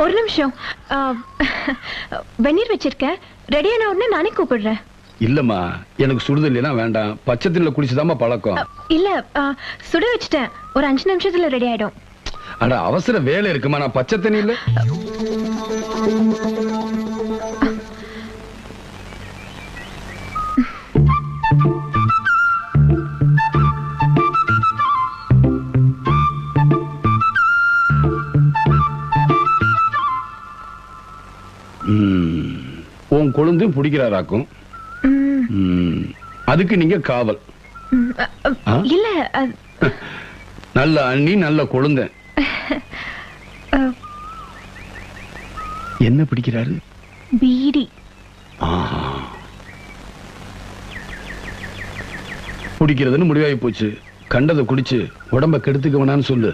ஒரு நிமிஷம். வெந்நீர் வச்சிருக்கேன், ரெடியான உடனே நானே கூப்பிடுறேன். இல்லம்மா, எனக்கு சுடுதல்னா வேண்டாம், பச்சை தண்ணில குளிச்சுதாம்மா பழக்கம். இல்ல, சுட வச்சுட்டேன், ஒரு 5 நிமிஷத்துல ரெடி ஆயிடும். அட அவசர வேலை இருக்குமா, நான் பச்சை தண்ணியில. உன் கொழுந்து பிடிக்கிறாராக்கும். அதுக்கு நீங்க காவல். இல்ல, நல்ல அண்ணி, நல்ல கொழுந்த. என்ன பிடிக்கிறாரு? பீடி. குடிக்கிறதுன்னு முடிவாகி போச்சு. கண்டதை குடிச்சு உடம்ப கெடுத்துக்க வேணான்னு சொல்லு.